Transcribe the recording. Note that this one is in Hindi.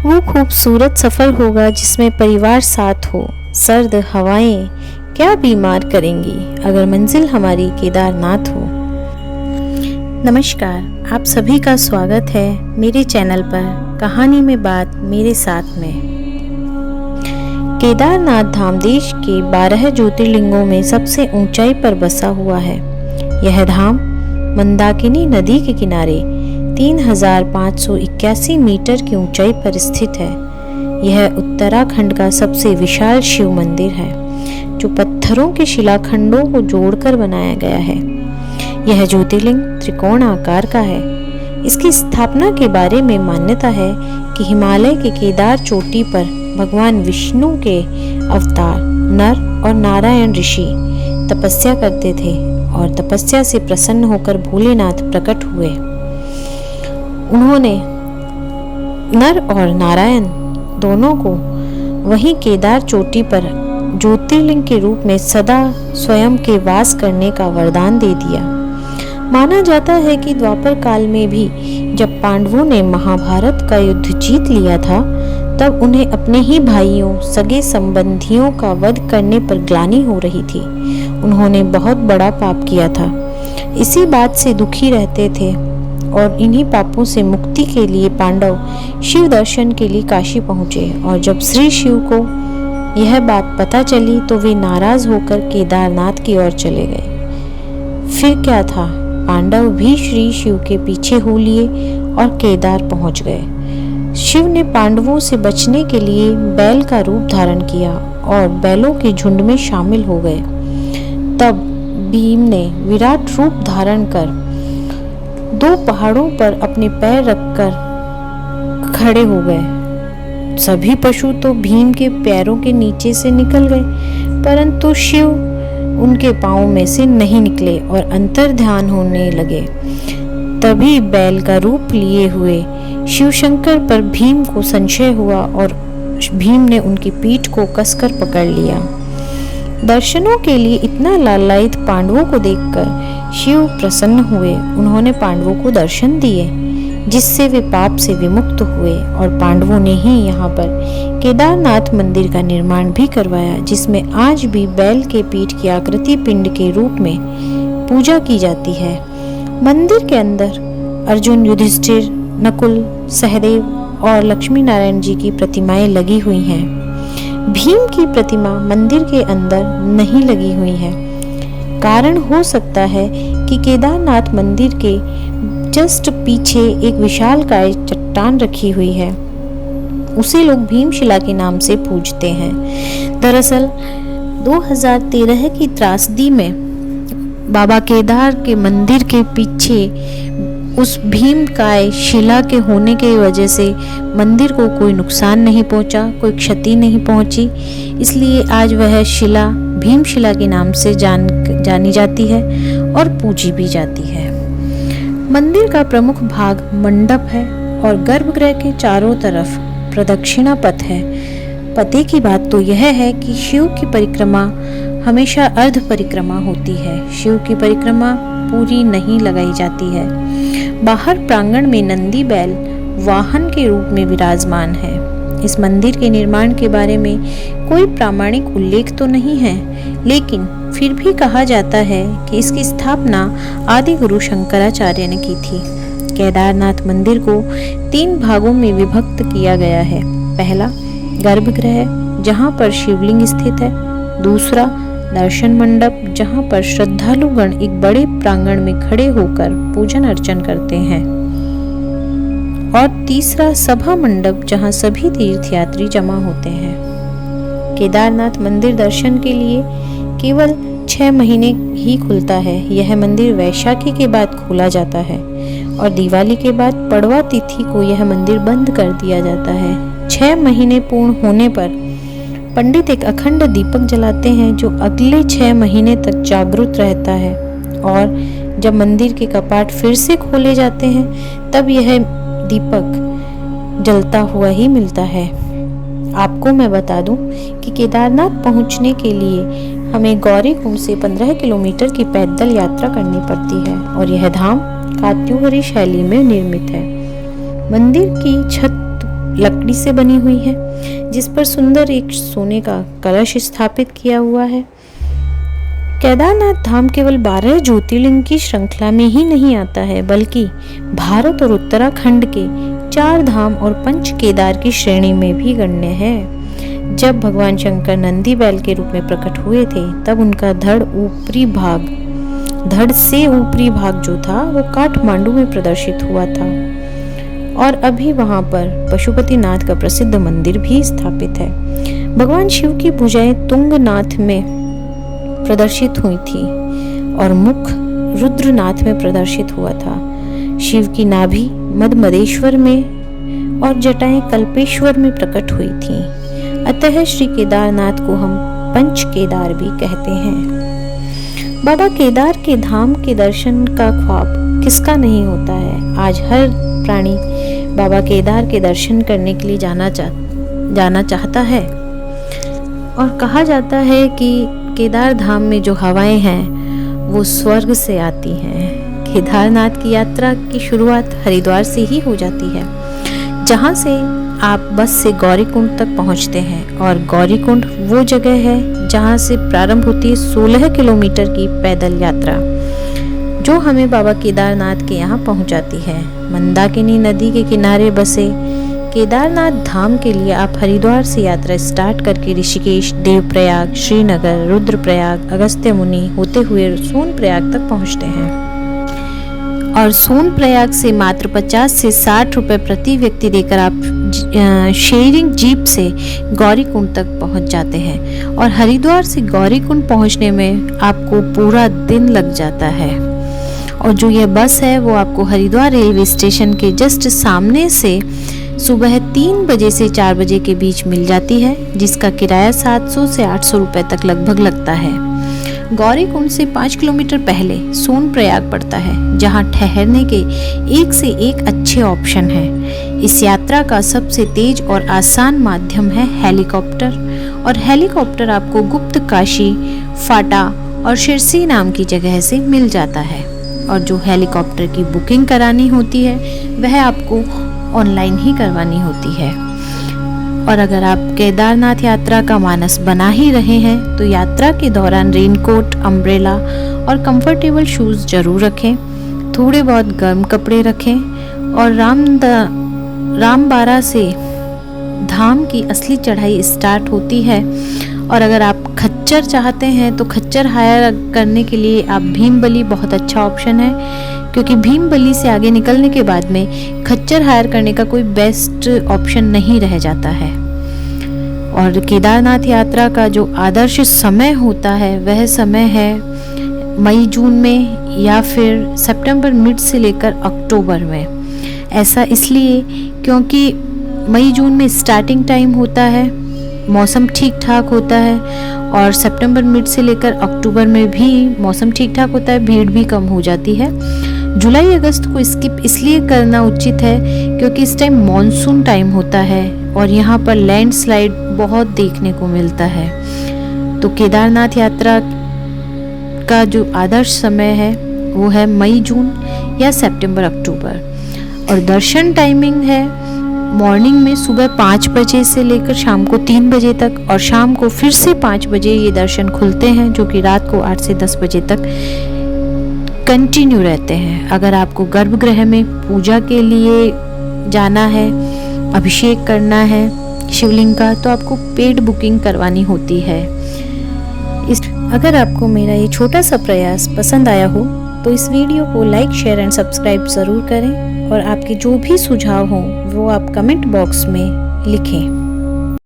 वो खूबसूरत सफ़र होगा जिसमें परिवार साथ हो। सर्द हवाएं क्या बीमार करेंगी अगर मंजिल हमारी केदारनाथ हो। नमस्कार, आप सभी का स्वागत है मेरे चैनल पर कहानी में बात मेरे साथ में। केदारनाथ धाम देश के 12 ज्योतिर्लिंगों में सबसे ऊंचाई पर बसा हुआ है। यह धाम मंदाकिनी नदी के किनारे 3581 मीटर की ऊंचाई पर स्थित है। यह उत्तराखंड का सबसे विशाल शिव मंदिर है, जो पत्थरों के शिलाखंडों को जोड़कर बनाया गया है। यह ज्योतिर्लिंग त्रिकोण आकार का है। इसकी स्थापना के बारे में मान्यता है कि हिमालय के केदार चोटी पर भगवान विष्णु के अवतार नर और नारायण ऋषि तपस्या करते थे और तपस्या से प्रसन्न होकर भोलेनाथ प्रकट हुए। उन्होंने नर और नारायण दोनों को वहीं केदार चोटी पर ज्योतिर्लिंग के रूप में सदा स्वयं के वास करने का वरदान दे दिया। माना जाता है कि द्वापर काल में भी जब पांडवों ने महाभारत का युद्ध जीत लिया था, तब उन्हें अपने ही भाइयों सगे संबंधियों का वध करने पर ग्लानि हो रही थी। उन्होंने बहुत बड़ा पाप किया था। इसी बात से दुखी रहते थे और इन्हीं पापों से मुक्ति के लिए पांडव शिव दर्शन के लिए काशी पहुँचे। और जब श्री शिव को यह बात पता चली तो वे नाराज होकर केदारनाथ की ओर चले गए। फिर क्या था, पांडव भी श्री शिव के पीछे हो लिए और केदार पहुँच गए। शिव ने पांडवों से बचने के लिए बैल का रूप धारण किया और बैलों के झुंड में शामिल हो गए। तब भीम ने विराट रूप धारण कर 2 पहाड़ों पर अपने पैर रखकर खड़े हो गए। सभी पशु तो भीम के पैरों के नीचे से निकल गए, परंतु शिव उनके पांवों में से नहीं निकले और अंतर्ध्यान होने लगे। तभी बैल का रूप लिए हुए शिव शंकर पर भीम को संशय हुआ और भीम ने उनकी पीठ को कसकर पकड़ लिया। दर्शनों के लिए इतना लालायित पांडवों को देखकर शिव प्रसन्न हुए। उन्होंने पांडवों को दर्शन दिए, जिससे वे पाप से विमुक्त हुए और पांडवों ने ही यहाँ पर केदारनाथ मंदिर का निर्माण भी करवाया, जिसमें आज भी बैल के पीठ की आकृति पिंड के रूप में पूजा की जाती है। मंदिर के अंदर अर्जुन, युधिष्ठिर, नकुल, सहदेव और लक्ष्मी नारायण जी की प्रतिमाएं लगी हुई हैं। भीम की प्रतिमा मंदिर के अंदर नहीं लगी हुई है। कारण हो सकता है कि केदारनाथ मंदिर के जस्ट पीछे एक विशालकाय चट्टान रखी हुई है। उसे लोग भीमशिला के नाम से पूजते हैं। दरअसल 2013 की त्रासदी में बाबा केदार के मंदिर के पीछे उस भीमकाय शिला के होने की वजह से मंदिर को कोई नुकसान नहीं पहुंचा, कोई क्षति नहीं पहुंची। इसलिए आज वह शिला भीमशिला के नाम से जानी जाती है और पूजी भी जाती है। मंदिर का प्रमुख भाग मंडप है और गर्भगृह के चारों तरफ प्रदक्षिणा पथ है। पते की बात तो यह है कि शिव की परिक्रमा हमेशा अर्ध परिक्रमा होती है। शिव की परिक्रमा पूरी नहीं लगाई जाती है। बाहर प्रांगण में नंदी बैल वाहन के रूप में विराजमान है। इस मंदिर के निर्माण के बारे में कोई प्रामाणिक उल्लेख तो नहीं है, लेकिन फिर भी कहा जाता है कि इसकी स्थापना आदि गुरु शंकराचार्य ने की थी। केदारनाथ मंदिर को 3 भागों में विभक्त किया गया है। पहला गर्भगृह, जहाँ पर शिवलिंग स्थित है। दूसरा दर्शन मंडप, जहाँ पर श्रद्धालुगण एक बड़े प्रांगण में खड़े होकर पूजन अर्चन करते हैं। और तीसरा सभा मंडप, जहाँ सभी तीर्थयात्री जमा होते हैं। केदारनाथ मंदिर दर्शन के लिए केवल 6 महीने ही खुलता है। यह मंदिर वैशाखी के बाद खोला जाता है और दिवाली के बाद पड़वा तिथि को यह मंदिर बंद कर दिया जाता है। 6 महीने पूर्ण होने पर पंडित एक अखंड दीपक जलाते हैं, जो अगले 6 महीने तक जागृत रहता है। और जब मंदिर के कपाट फिर से खोले जाते हैं, तब यह दीपक जलता हुआ ही मिलता है। आपको मैं बता दूं कि केदारनाथ पहुंचने के लिए हमें गौरीकुंड से 15 किलोमीटर की पैदल यात्रा करनी पड़ती है और यह धाम कात्यूहरी शैली में निर्मित है। मंदिर की छत लकड़ी से बनी हुई है, जिस पर सुंदर एक सोने का कलश स्थापित किया हुआ है। केदारनाथ धाम केवल 12 ज्योतिर्लिंग की श्रृंखला में ही नहीं आता है, बल्कि भारत और उत्तराखंड के 4 धाम और 5 केदार की श्रेणी में भी गण्य है। जब भगवान शंकर नंदी बैल के रूप में प्रकट हुए थे, तब उनका धड़ से ऊपरी भाग जो था वो काठमांडू में प्रदर्शित हुआ था, और अभी वहां पर पशुपतिनाथ का प्रसिद्ध मंदिर भी स्थापित है। भगवान शिव की भुजाएं तुंगनाथ में प्रदर्शित हुई थी और मुख रुद्रनाथ में प्रदर्शित हुआ था। शिव की नाभि मदमदेश्वर में और जटाएं कल्पेश्वर में प्रकट हुई थीं। अतः श्री केदारनाथ को हम पंच केदार भी कहते हैं। बाबा केदार के धाम के दर्शन का ख्वाब किसका नहीं होता है। आज हर प्राणी बाबा केदार के दर्शन करने के लिए जाना चाहता है, और कहा जाता है कि केदार धाम में जो हवाएं हैं वो स्वर्ग से आती हैं। केदारनाथ की यात्रा की शुरुआत हरिद्वार से ही हो जाती है, जहां से आप बस से गौरीकुंड तक पहुंचते हैं, और गौरीकुंड वो जगह है जहां से प्रारंभ होती है 16 किलोमीटर की पैदल यात्रा, जो हमें बाबा केदारनाथ के यहाँ पहुंचाती है। मंदाकिनी नदी के किनारे बसे केदारनाथ धाम के लिए आप हरिद्वार से यात्रा स्टार्ट करके ऋषिकेश, देवप्रयाग, श्रीनगर, रुद्रप्रयाग, अगस्त्य मुनि होते हुए सोनप्रयाग तक पहुंचते हैं, और सोनप्रयाग से मात्र 50 से 60 रुपए प्रति व्यक्ति देकर आप शेयरिंग जीप से गौरीकुंड तक पहुंच जाते हैं, और हरिद्वार से गौरीकुंड पहुंचने में आपको पूरा दिन लग जाता है। और जो यह बस है वो आपको हरिद्वार रेलवे स्टेशन के जस्ट सामने से सुबह 3 बजे से 4 बजे के बीच मिल जाती है, जिसका किराया 700 से 800 रुपए तक लगभग लगता है। गौरीकुंड से 5 किलोमीटर पहले सोनप्रयाग पड़ता है, जहां ठहरने के एक से एक अच्छे ऑप्शन हैं। इस यात्रा का सबसे तेज और आसान माध्यम है हेलीकॉप्टर, और हेलीकॉप्टर आपको गुप्त काशी, फाटा और शिरसी नाम की जगह से मिल जाता है, और जो हेलीकॉप्टर की बुकिंग करानी होती है वह आपको ऑनलाइन ही करवानी होती है। और अगर आप केदारनाथ यात्रा का मानस बना ही रहे हैं तो यात्रा के दौरान रेनकोट, अम्ब्रेला और कंफर्टेबल शूज़ जरूर रखें, थोड़े बहुत गर्म कपड़े रखें, और रामबारा से धाम की असली चढ़ाई स्टार्ट होती है। और अगर आप खच्चर चाहते हैं तो खच्चर हायर करने के लिए आप भीमबली बहुत अच्छा ऑप्शन है, क्योंकि भीमबली से आगे निकलने के बाद में खच्चर हायर करने का कोई बेस्ट ऑप्शन नहीं रह जाता है। और केदारनाथ यात्रा का जो आदर्श समय होता है वह समय है मई जून में, या फिर सितंबर मिड से लेकर अक्टूबर में। ऐसा इसलिए क्योंकि मई जून में स्टार्टिंग टाइम होता है, मौसम ठीक ठाक होता है, और सितंबर मिड से लेकर अक्टूबर में भी मौसम ठीक ठाक होता है, भीड़ भी कम हो जाती है। जुलाई अगस्त को स्किप इसलिए करना उचित है क्योंकि इस टाइम मॉनसून टाइम होता है और यहाँ पर लैंडस्लाइड बहुत देखने को मिलता है। तो केदारनाथ यात्रा का जो आदर्श समय है वो है मई जून या सितंबर अक्टूबर, और दर्शन टाइमिंग है मॉर्निंग में सुबह 5 बजे से लेकर शाम को 3 बजे तक, और शाम को फिर से 5 बजे ये दर्शन खुलते हैं, जो कि रात को 8 से 10 बजे तक कंटिन्यू रहते हैं। अगर आपको गर्भगृह में पूजा के लिए जाना है, अभिषेक करना है शिवलिंग का, तो आपको पेड बुकिंग करवानी होती है। अगर आपको मेरा ये छोटा सा प्रयास पसंद आया हो तो इस वीडियो को लाइक, शेयर एंड सब्सक्राइब ज़रूर करें, और आपके जो भी सुझाव हों वो आप कमेंट बॉक्स में लिखें।